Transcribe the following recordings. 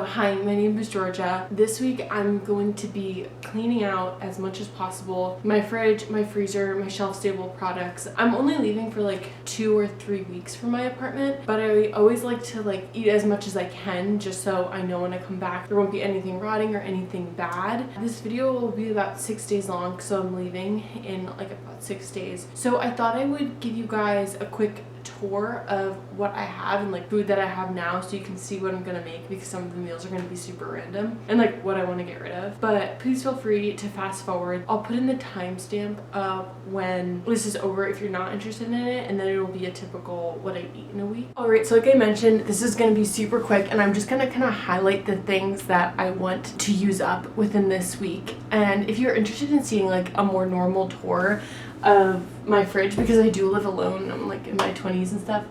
So hi, my name is Georgia. This week I'm going to be cleaning out as much as possible my fridge, my freezer, my shelf stable products. I'm only leaving for like 2 or 3 weeks from my apartment, but I always like to eat as much as I can just so I know when I come back there won't be anything rotting or anything bad. This video will be about 6 days long, so I'm leaving in like about 6 days. So I thought I would give you guys a quick tour of what I have and like food that I have now so you can see what I'm gonna make, because some of the meals are gonna be super random and like what I want to get rid of. But please feel free to fast forward. I'll put in the timestamp of when this is over if you're not interested in it, and then it'll be a typical what I eat in a week. Alright, so like I mentioned, this is gonna be super quick and I'm just gonna kind of highlight the things that I want to use up within this week. And if you're interested in seeing like a more normal tour of my fridge, because I do live alone, I'm like in my 20s and stuff,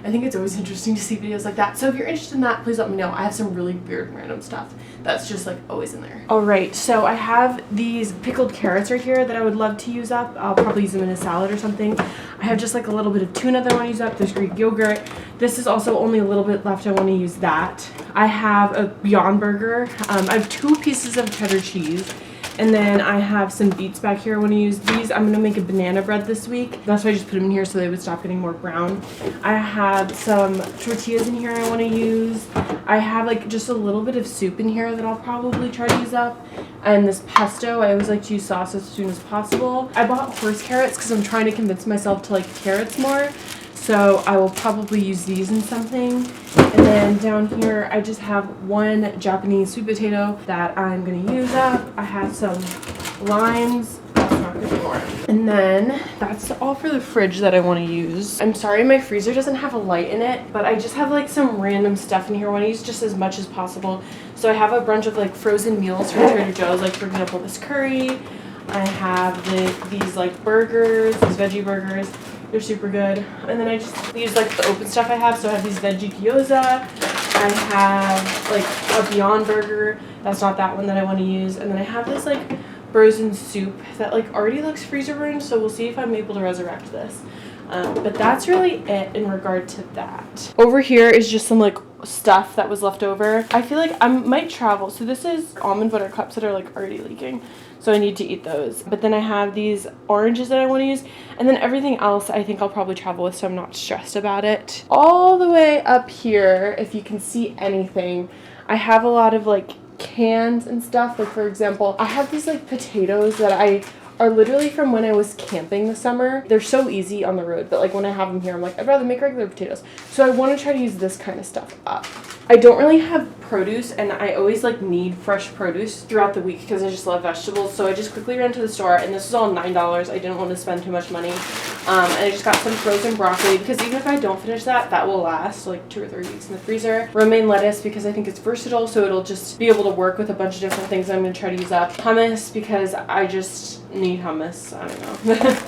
I think it's always interesting to see videos like that. So if you're interested in that, please let me know. I have some really weird random stuff that's just like always in there. Alright, so I have these pickled carrots right here that I would love to use up. I'll probably use them in a salad or something. I have just like a little bit of tuna that I want to use up. There's Greek yogurt. This is also only a little bit left. I want to use that. I have a Beyond Burger. I have 2 pieces of cheddar cheese. And then I have some beets back here. I want to use these. I'm going to make a banana bread this week. That's why I just put them in here so they would stop getting more brown. I have some tortillas in here I want to use. I have like just a little bit of soup in here that I'll probably try to use up. And this pesto, I always like to use sauce as soon as possible. I bought horse carrots because I'm trying to convince myself to like carrots more. So I will probably use these in something. And then down here, I just have 1 Japanese sweet potato that I'm going to use up. I have some limes. That's not good anymore. And then that's all for the fridge that I want to use. I'm sorry my freezer doesn't have a light in it, but I just have like some random stuff in here. I want to use just as much as possible. So I have a bunch of like frozen meals from Trader Joe's, like for example this curry. I have these like burgers, these veggie burgers. They're super good. And then I just use like the open stuff I have. So I have these veggie gyoza. I have like a Beyond Burger. That's not that one that I want to use. And then I have this like frozen soup that like already looks freezer burned. So we'll see if I'm able to resurrect this. But that's really it in regard to that. Over here is just some like stuff that was left over. I feel like I might travel. So this is almond butter cups that are like already leaking. So I need to eat those. But then I have these oranges that I want to use. And then everything else I think I'll probably travel with, so I'm not stressed about it. All the way up here, if you can see anything, I have a lot of like cans and stuff. Like for example, I have these like potatoes that are literally from when I was camping this summer. They're so easy on the road, but like when I have them here, I'm like, I'd rather make regular potatoes. So I want to try to use this kind of stuff up. I don't really have produce, and I always like need fresh produce throughout the week because I just love vegetables. So I just quickly ran to the store, and this is all $9. I didn't want to spend too much money. And I just got some frozen broccoli because even if I don't finish that, that will last like 2 or 3 weeks in the freezer. Romaine lettuce because I think it's versatile, so it'll just be able to work with a bunch of different things I'm going to try to use up. Hummus because I just need hummus. I don't know.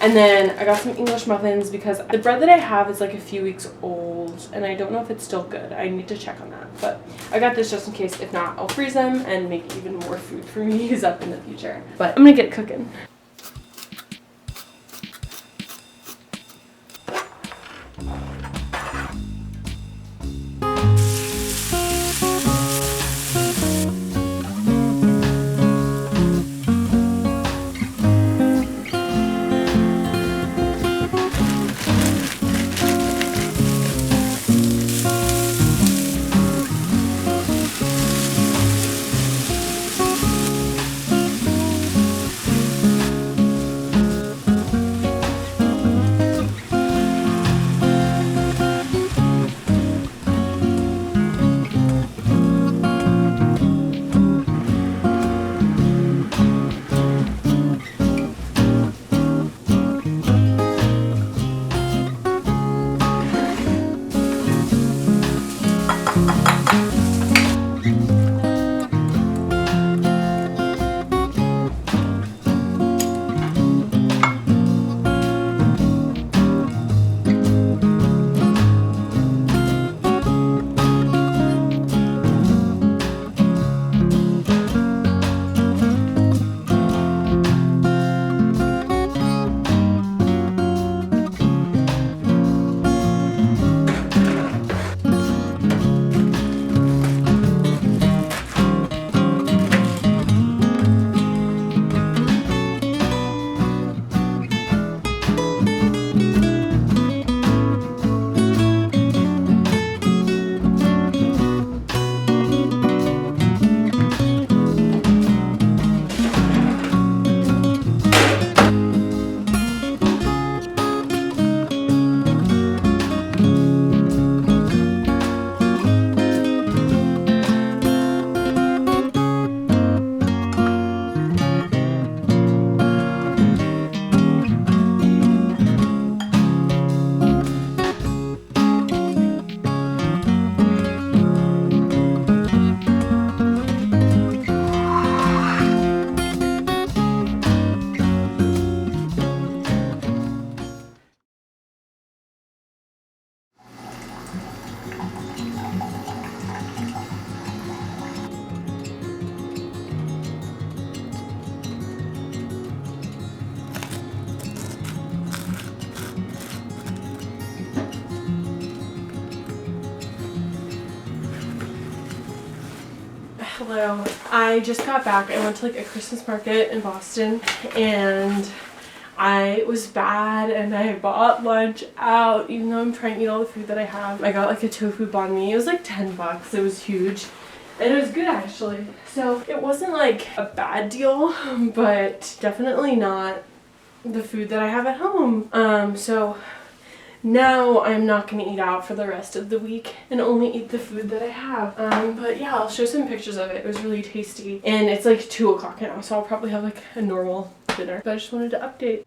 And then I got some English muffins because the bread that I have is like a few weeks old and I don't know if it's still good. I need to check on that. But I got this just in case. If not, I'll freeze them and make even more food for me to use up in the future. But I'm gonna get cooking. Hello. I just got back. I went to like a Christmas market in Boston and I was bad and I bought lunch out even though I'm trying to eat all the food that I have. I got like a tofu banh mi. It was like 10 bucks. It was huge and it was good actually. So it wasn't like a bad deal, but definitely not the food that I have at home. So now I'm not going to eat out for the rest of the week and only eat the food that I have. But yeah, I'll show some pictures of it. It was really tasty. And it's like 2 o'clock now, so I'll probably have like a normal dinner. But I just wanted to update.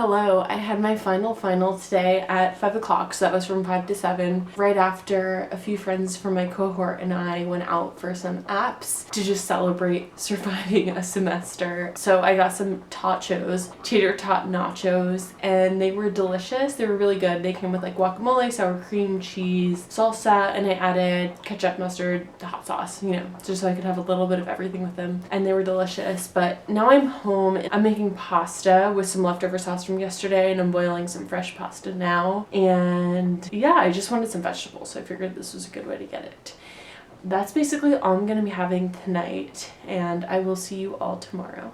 Hello, I had my final today at 5 o'clock, so that was from 5 to 7, right after a few friends from my cohort and I went out for some apps to just celebrate surviving a semester. So I got some tachos, tater tot nachos, and they were delicious. They were really good. They came with like guacamole, sour cream, cheese, salsa, and I added ketchup, mustard, hot sauce, you know, just so I could have a little bit of everything with them. And they were delicious. But now I'm home. I'm making pasta with some leftover sauce from yesterday, and I'm boiling some fresh pasta now. And yeah, I just wanted some vegetables, so I figured this was a good way to get it. That's basically all I'm gonna be having tonight, and I will see you all tomorrow.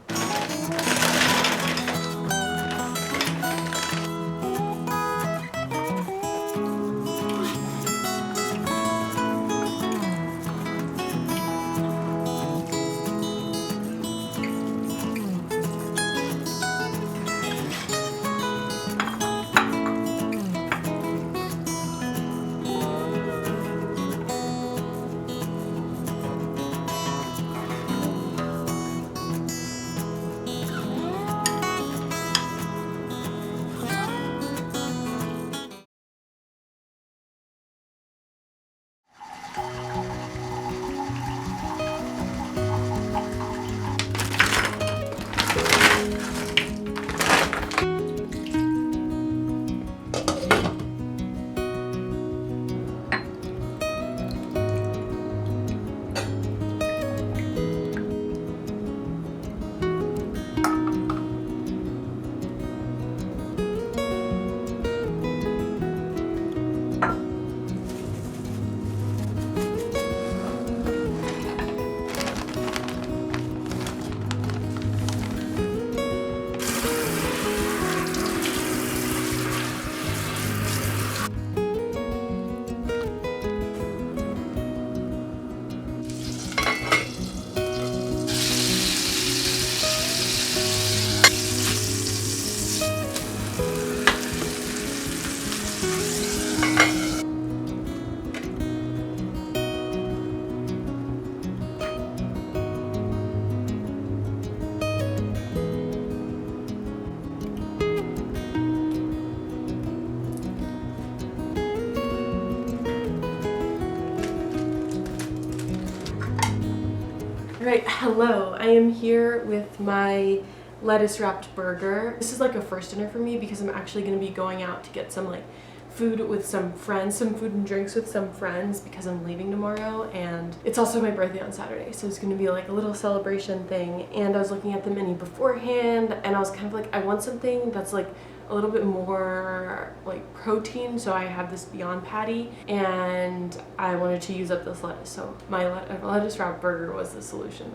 Right, hello. I am here with my lettuce wrapped burger. This is like a first dinner for me because I'm actually going to be going out to get some like food with some friends, some food and drinks with some friends because I'm leaving tomorrow, and it's also my birthday on Saturday, so it's going to be like a little celebration thing. And I was looking at the menu beforehand and I was kind of like, I want something that's like a little bit more like protein, so I have this Beyond Patty and I wanted to use up this lettuce, so my lettuce wrapped burger was the solution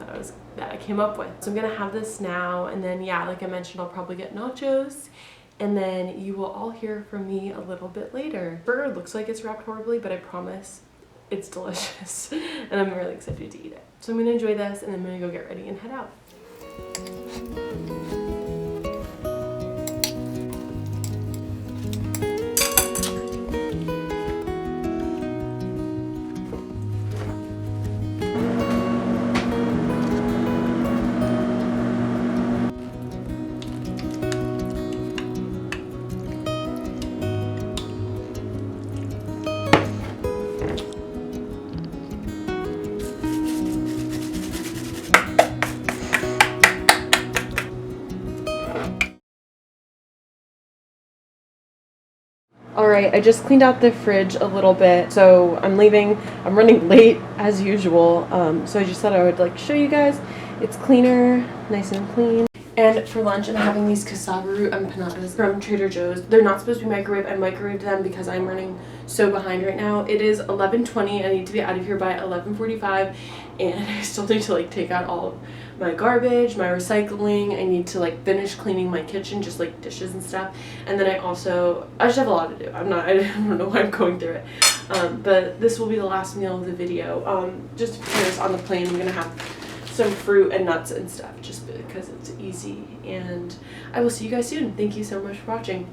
that I came up with. So I'm gonna have this now, and then yeah, like I mentioned, I'll probably get nachos, and then you will all hear from me a little bit later. Burger looks like it's wrapped horribly, but I promise it's delicious and I'm really excited to eat it. So I'm gonna enjoy this and then I'm gonna go get ready and head out. Alright, I just cleaned out the fridge a little bit, so I'm leaving. I'm running late as usual, so I just thought I would like show you guys. It's cleaner, nice and clean. And for lunch, I'm having these cassava root empanadas from Trader Joe's. They're not supposed to be microwaved. I microwaved them because I'm running so behind right now. It is 11:20. I need to be out of here by 11:45, and I still need to like take out all of my garbage, my recycling. I need to like finish cleaning my kitchen, just like dishes and stuff. And then I just have a lot to do. I don't know why I'm going through it. But this will be the last meal of the video. Just because on the plane I'm gonna have some fruit and nuts and stuff just because it's easy, and I will see you guys soon. Thank you so much for watching.